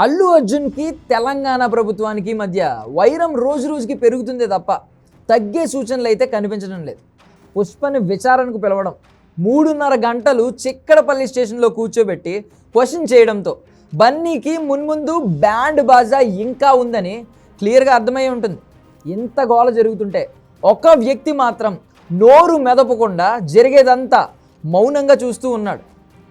అల్లు అర్జున్కి తెలంగాణ ప్రభుత్వానికి మధ్య వైరం రోజు రోజుకి పెరుగుతుందే తప్ప తగ్గే సూచనలు అయితే కనిపించడం లేదు. పుష్పని విచారణకు పిలవడం, 3.5 గంటలు చిక్కడపల్లి స్టేషన్లో కూర్చోబెట్టి క్వశ్చన్ చేయడంతో బన్నీకి మున్ముందు బ్యాండ్ బాజా ఇంకా ఉందని క్లియర్గా అర్థమై ఉంటుంది. ఇంత గోల జరుగుతుంటే ఒక వ్యక్తి మాత్రం నోరు మెదపకుండా జరిగేదంతా మౌనంగా చూస్తూ ఉన్నాడు.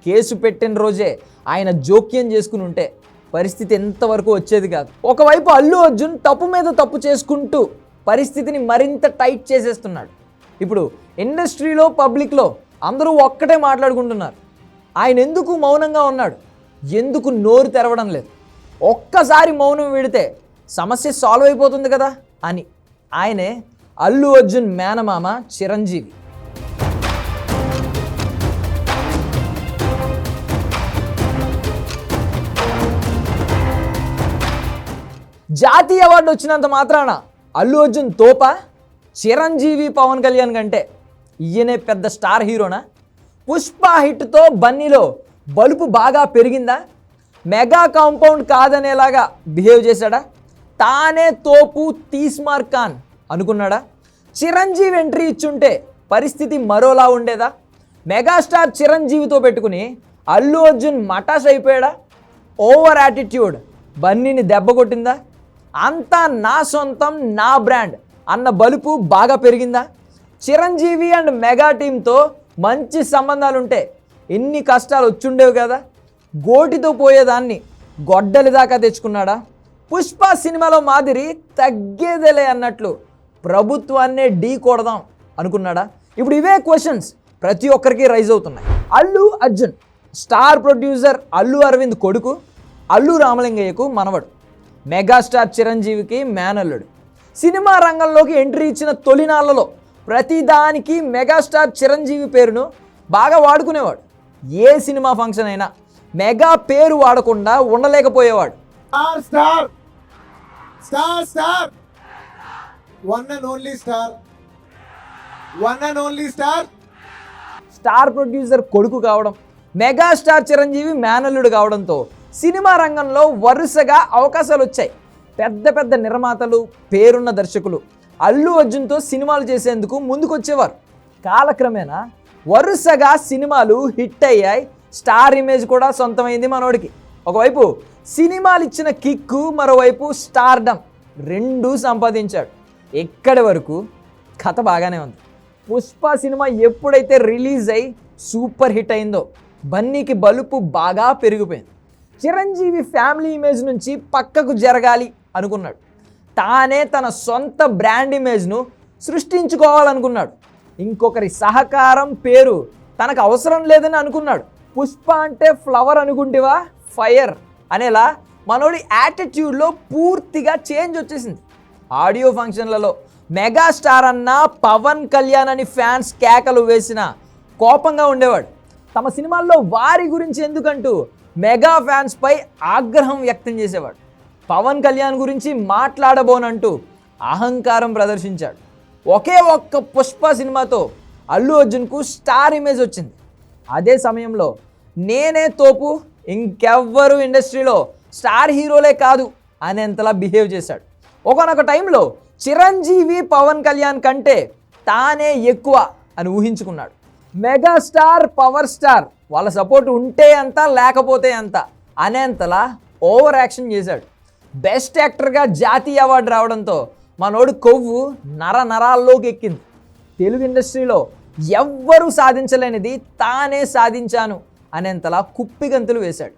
కేసు పెట్టిన రోజే ఆయన జోక్యం చేసుకుని ఉంటే పరిస్థితి ఎంతవరకు వచ్చేది కాదు. ఒకవైపు అల్లు అర్జున్ తప్పు మీద తప్పు చేసుకుంటూ పరిస్థితిని మరింత టైట్ చేసేస్తున్నాడు. ఇప్పుడు ఇండస్ట్రీలో పబ్లిక్లో అందరూ ఒక్కటే మాట్లాడుకుంటున్నారు. ఆయన ఎందుకు మౌనంగా ఉన్నాడు, ఎందుకు నోరు తెరవడం లేదు, ఒక్కసారి మౌనం వీడితే సమస్య సాల్వ్ అయిపోతుంది కదా అని. ఆయనే అల్లు అర్జున్ మేనమామ చిరంజీవి. జాతీయ అవార్డు వచ్చినంత మాత్రాన అల్లు అర్జున్ తోపా? చిరంజీవి పవన్ కళ్యాణ్ కంటే ఈయనే పెద్ద స్టార్ హీరోనా? పుష్ప హిట్తో బన్నీలో బలుపు బాగా పెరిగిందా? మెగా కాంపౌండ్ కాదనేలాగా బిహేవ్ చేశాడా? తానే తోపు తీస్మార్ ఖాన్ అనుకున్నాడా? చిరంజీవి ఎంట్రీ ఇచ్చుంటే పరిస్థితి మరోలా ఉండేదా? మెగాస్టార్ చిరంజీవితో పెట్టుకుని అల్లు అర్జున్ మటాష్ అయిపోయాడా? ఓవర్ యాటిట్యూడ్ బన్నీని దెబ్బ కొట్టిందా? అంతా నా సొంతం, నా బ్రాండ్ అన్న బలుపు బాగా పెరిగిందా? చిరంజీవి అండ్ మెగా టీంతో మంచి సంబంధాలుంటే ఎన్ని కష్టాలు వచ్చుండేవి కదా. గోటితో పోయేదాన్ని గొడ్డలి దాకా తెచ్చుకున్నాడా? పుష్ప సినిమాలో మాదిరి తగ్గేదేలే అన్నట్లు ప్రభుత్వాన్నే ఢీ కొడదాం అనుకున్నాడా? ఇప్పుడు ఇవే క్వశ్చన్స్ ప్రతి ఒక్కరికి రైజ్ అవుతున్నాయి. అల్లు అర్జున్ స్టార్ ప్రొడ్యూసర్ అల్లు అరవింద్ కొడుకు, అల్లు రామలింగయ్యకు మనవడు, మెగాస్టార్ చిరంజీవికి మేనల్లుడు. సినిమా రంగంలోకి ఎంట్రీ ఇచ్చిన తొలినాళ్లలో ప్రతిదానికి మెగాస్టార్ చిరంజీవి పేరును బాగా వాడుకునేవాడు. ఏ సినిమా ఫంక్షన్ అయినా మెగా పేరు వాడకుండా ఉండలేకపోయేవాడు. Star star star one and only star, one and only star. Star producer కొడుకు కావడం, మెగాస్టార్ చిరంజీవి మేనల్లుడు కావడంతో సినిమా రంగంలో వరుసగా అవకాశాలు వచ్చాయి. పెద్ద పెద్ద నిర్మాతలు, పేరున్న దర్శకులు అల్లు అర్జున్తో సినిమాలు చేసేందుకు ముందుకొచ్చేవారు. కాలక్రమేణా వరుసగా సినిమాలు హిట్ అయ్యాయి. స్టార్ ఇమేజ్ కూడా సొంతమైంది మనోడికి. ఒకవైపు సినిమాలు ఇచ్చిన కిక్కు, మరోవైపు స్టార్డమ్ రెండూ సంపాదించాడు. ఎక్కడి వరకు కథ బాగానే ఉంది. పుష్ప సినిమా ఎప్పుడైతే రిలీజ్ అయ్యి సూపర్ హిట్ అయిందో బన్నీకి బలుపు బాగా పెరిగిపోయింది. చిరంజీవి ఫ్యామిలీ ఇమేజ్ నుంచి పక్కకు జరగాలి అనుకున్నాడు. తానే తన సొంత బ్రాండ్ ఇమేజ్ను సృష్టించుకోవాలనుకున్నాడు. ఇంకొకరి సహకారం, పేరు తనకు అవసరం లేదని అనుకున్నాడు. పుష్ప అంటే ఫ్లవర్ అనుకుంటేవా ఫైర్ అనేలా మనోడి యాటిట్యూడ్లో పూర్తిగా చేంజ్ వచ్చేసింది. ఆడియో ఫంక్షన్లలో మెగాస్టార్ అన్న, పవన్ కళ్యాణ్ అని ఫ్యాన్స్ కేకలు వేసిన కోపంగా ఉండేవాడు. తమ సినిమాల్లో వారి గురించి ఎందుకంటూ మెగా ఫ్యాన్స్పై ఆగ్రహం వ్యక్తం చేసేవాడు. పవన్ కళ్యాణ్ గురించి మాట్లాడబోనంటూ అహంకారం ప్రదర్శించాడు. ఒకే ఒక్క పుష్ప సినిమాతో అల్లు అర్జున్కు స్టార్ ఇమేజ్ వచ్చింది. అదే సమయంలో నేనే తోపు, ఇంకెవ్వరు ఇండస్ట్రీలో స్టార్ హీరోలే కాదు అనేంతలా బిహేవ్ చేశాడు. ఒకనొక టైంలో చిరంజీవి పవన్ కళ్యాణ్ కంటే తానే ఎక్కువ అని ఊహించుకున్నాడు. మెగాస్టార్, పవర్ స్టార్ వాళ్ళ సపోర్ట్ ఉంటే అంత, లేకపోతే అంత అనేంతలా ఓవర్ యాక్షన్ చేశాడు. బెస్ట్ యాక్టర్గా జాతీయ అవార్డు రావడంతో మనోడు కొవ్వు నరాల్లోకి ఎక్కింది. తెలుగు ఇండస్ట్రీలో ఎవ్వరూ సాధించలేనిది తానే సాధించాను అనేంతలా కుప్పిగంతులు వేశాడు.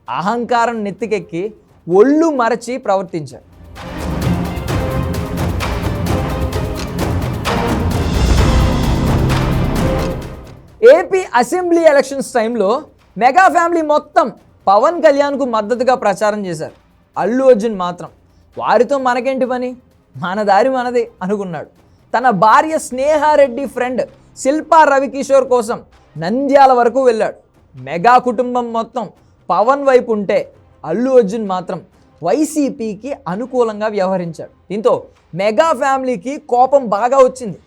అహంకారం నెత్తికెక్కి ఒళ్ళు మరచి ప్రవర్తించాడు. ఏపీ అసెంబ్లీ ఎలక్షన్స్ టైంలో మెగా ఫ్యామిలీ మొత్తం పవన్ కళ్యాణ్కు మద్దతుగా ప్రచారం చేశారు. అల్లు అర్జున్ మాత్రం వారితో మనకేంటి పని, మన దారి మనదే అనుకున్నాడు. తన భార్య స్నేహారెడ్డి ఫ్రెండ్ శిల్పా రవికిషోర్ కోసం నంద్యాల వరకు వెళ్ళాడు. మెగా కుటుంబం మొత్తం పవన్ వైపు ఉంటే అల్లు అర్జున్ మాత్రం వైసీపీకి అనుకూలంగా వ్యవహరించాడు. దీంతో మెగా ఫ్యామిలీకి కోపం బాగా వచ్చింది.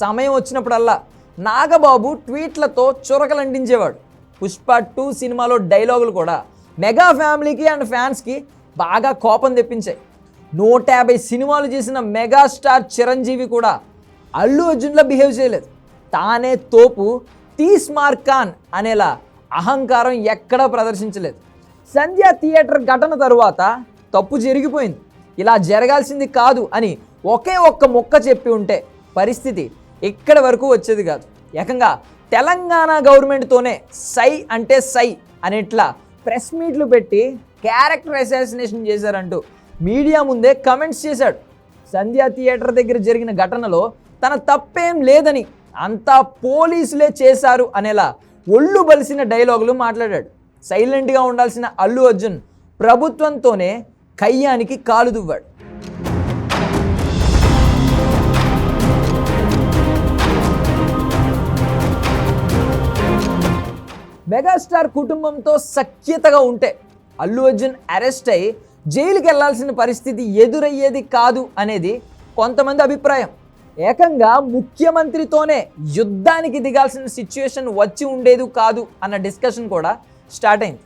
సమయం వచ్చినప్పుడల్లా నాగబాబు ట్వీట్లతో చురకలంటించేవాడు. పుష్ప 2 సినిమాలో డైలాగులు కూడా మెగా ఫ్యామిలీకి అండ్ ఫ్యాన్స్కి బాగా కోపం తెప్పించాయి. 150 సినిమాలు చేసిన మెగాస్టార్ చిరంజీవి కూడా అల్లు అర్జున్లా బిహేవ్ చేయలేదు. తానే తోపు, తీస్మార్ ఖాన్ అనేలా అహంకారం ఎక్కడా ప్రదర్శించలేదు. సంధ్య థియేటర్ ఘటన తరువాత తప్పు జరిగిపోయింది, ఇలా జరగాల్సింది కాదు అని ఒకే ఒక్క మొక్క చెప్పి ఉంటే పరిస్థితి ఇక్కడి వరకు వచ్చేది కాదు. ఏకంగా తెలంగాణ గవర్నమెంట్తోనే సై అంటే సై అనేట్లా ప్రెస్ మీట్లు పెట్టి క్యారెక్టర్ అసాసినేషన్ చేశారంటూ మీడియా ముందే కమెంట్స్ చేశాడు. సంధ్య థియేటర్ దగ్గర జరిగిన ఘటనలో తన తప్పేం లేదని, అంతా పోలీసులే చేశారు అనేలా ఒళ్ళు బలిసిన డైలాగులు మాట్లాడాడు. సైలెంట్గా ఉండాల్సిన అల్లు అర్జున్ ప్రభుత్వంతోనే కయ్యానికి కాలు దువ్వాడు. మెగాస్టార్ కుటుంబంతో సఖ్యతగా ఉంటే అల్లు అర్జున్ అరెస్ట్ అయి జైలుకి వెళ్లాల్సిన పరిస్థితి ఎదురయ్యేది కాదు అనేది కొంతమంది అభిప్రాయం. ఏకంగా ముఖ్యమంత్రితోనే యుద్ధానికి దిగాల్సిన సిచ్యువేషన్ వచ్చి ఉండేది కాదు అన్న డిస్కషన్ కూడా స్టార్ట్ అయింది.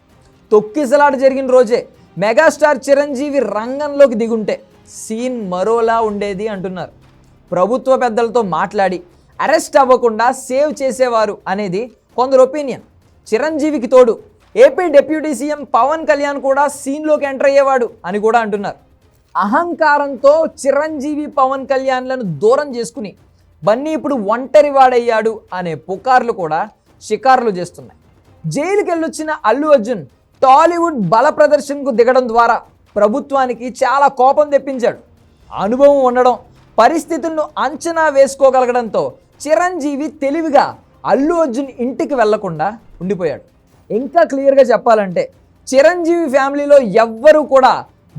తొక్కిసలాట జరిగిన రోజే మెగాస్టార్ చిరంజీవి రంగంలోకి దిగుంటే సీన్ మరోలా ఉండేది అంటున్నారు. ప్రభుత్వ పెద్దలతో మాట్లాడి అరెస్ట్ అవ్వకుండా సేవ్ చేసేవారు అనేది కొందరు ఒపీనియన్. చిరంజీవికి తోడు AP deputy CM Pawan Kalyan కూడా సీన్లోకి ఎంటర్ అయ్యేవాడు అని కూడా అంటున్నారు. అహంకారంతో చిరంజీవి పవన్ కళ్యాణ్లను దూరం చేసుకుని బన్నీ ఇప్పుడు ఒంటరివాడయ్యాడు అనే పుకార్లు కూడా షికార్లు చేస్తున్నాయి. జైలుకి వెళ్ళొచ్చిన అల్లు అర్జున్ టాలీవుడ్ బల ప్రదర్శనకు దిగడం ద్వారా ప్రభుత్వానికి చాలా కోపం తెప్పించాడు. అనుభవం ఉండడం, పరిస్థితులను అంచనా వేసుకోగలగడంతో చిరంజీవి తెలివిగా అల్లు అర్జున్ ఇంటికి వెళ్లకుండా ఉండిపోయాడు. ఇంకా క్లియర్గా చెప్పాలంటే చిరంజీవి ఫ్యామిలీలో ఎవ్వరూ కూడా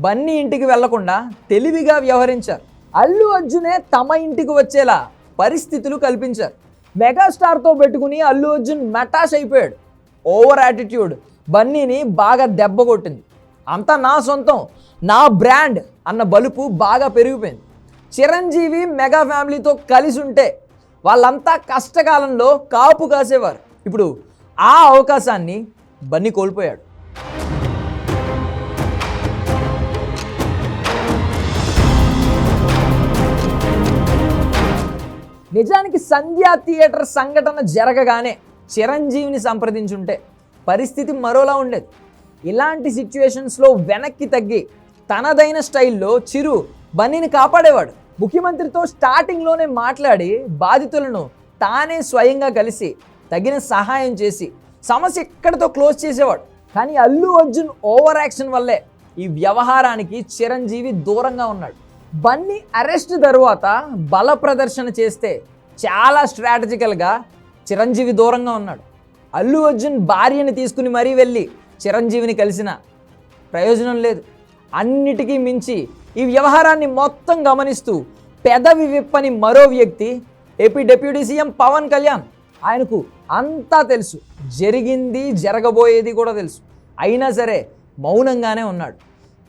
బన్నీ ఇంటికి వెళ్లకుండా తెలివిగా వ్యవహరించారు. అల్లు అర్జునే తమ ఇంటికి వచ్చేలా పరిస్థితులు కల్పించారు. మెగాస్టార్తో పెట్టుకుని అల్లు అర్జున్ మటాష్ అయిపోయాడు. ఓవర్ యాటిట్యూడ్ బన్నీని బాగా దెబ్బ కొట్టింది. అంతా నా సొంతం, నా బ్రాండ్ అన్న బలుపు బాగా పెరిగిపోయింది. చిరంజీవి మెగా ఫ్యామిలీతో కలిసి ఉంటే వాళ్ళంతా కష్టకాలంలో కాపు కాసేవారు. ఇప్పుడు ఆ అవకాశాన్ని బన్నీ కోల్పోయాడు. నిజానికి సంధ్య థియేటర్ సంఘటన జరగగానే చిరంజీవిని సంప్రదించుంటే పరిస్థితి మరోలా ఉండేది. ఇలాంటి సిచ్యువేషన్స్లో వెనక్కి తగ్గి తనదైన స్టైల్లో చిరు బన్నీని కాపాడేవాడు. ముఖ్యమంత్రితో స్టార్టింగ్లోనే మాట్లాడి బాధితులను తానే స్వయంగా కలిసి తగిన సహాయం చేసి సమస్య ఎక్కడితో క్లోజ్ చేసేవాడు. కానీ అల్లు అర్జున్ ఓవర్ యాక్షన్ వల్లే ఈ వ్యవహారానికి చిరంజీవి దూరంగా ఉన్నాడు. బన్నీ అరెస్ట్ తరువాత బల ప్రదర్శన చేస్తే చాలా స్ట్రాటజికల్గా చిరంజీవి దూరంగా ఉన్నాడు. అల్లు అర్జున్ భార్యని తీసుకుని మరీ వెళ్ళి చిరంజీవిని కలిసిన ప్రయోజనం లేదు. అన్నిటికీ మించి ఈ వ్యవహారాన్ని మొత్తం గమనిస్తూ పెదవి విప్పని మరో వ్యక్తి AP deputy CM Pawan Kalyan. ఆయనకు అంతా తెలుసు, జరిగింది జరగబోయేది కూడా తెలుసు. అయినా సరే మౌనంగానే ఉన్నాడు.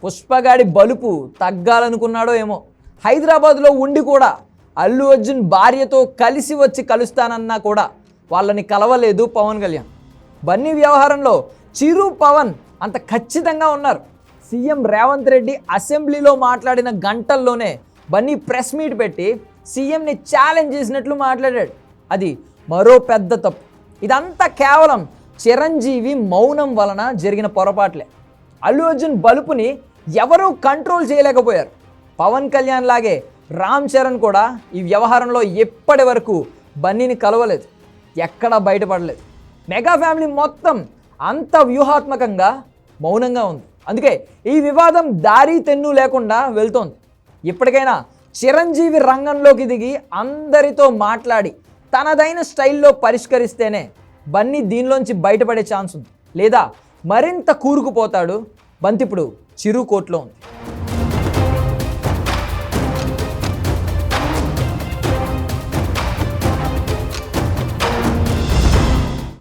పుష్పగాడి బలుపు తగ్గాలనుకున్నాడో ఏమో. హైదరాబాద్లో ఉండి కూడా అల్లు అర్జున్ భార్యతో కలిసి వచ్చి కలుస్తానన్నా కూడా వాళ్ళని కలవలేదు పవన్ కళ్యాణ్. బన్నీ వ్యవహారంలో చిరు పవన్ అంత ఖచ్చితంగా ఉన్నారు. సీఎం రేవంత్ రెడ్డి అసెంబ్లీలో మాట్లాడిన గంటల్లోనే బన్నీ ప్రెస్ మీట్ పెట్టి సీఎంని ఛాలెంజ్ చేసినట్లు మాట్లాడాడు. అది మరో పెద్ద తప్పు. ఇదంతా కేవలం చిరంజీవి మౌనం వలన జరిగిన పొరపాట్లే. అల్లు అర్జున్ బలుపుని ఎవరూ కంట్రోల్ చేయలేకపోయారు. పవన్ కళ్యాణ్ లాగే రామ్ చరణ్ కూడా ఈ వ్యవహారంలో ఎప్పటి వరకు బన్నీని కలవలేదు, ఎక్కడా బయటపడలేదు. మెగా ఫ్యామిలీ మొత్తం అంత వ్యూహాత్మకంగా మౌనంగా ఉంది. అందుకే ఈ వివాదం దారి తెన్ను లేకుండా వెళ్తోంది. ఇప్పటికైనా చిరంజీవి రంగంలోకి దిగి అందరితో మాట్లాడి తనదైన స్టైల్లో పరిష్కరిస్తేనే బన్నీ దీనిలోంచి బయటపడే ఛాన్స్ ఉంది. లేదా మరింత కూరుకుపోతాడు. బంతిప్పుడు చిరు కోర్టులో ఉంది.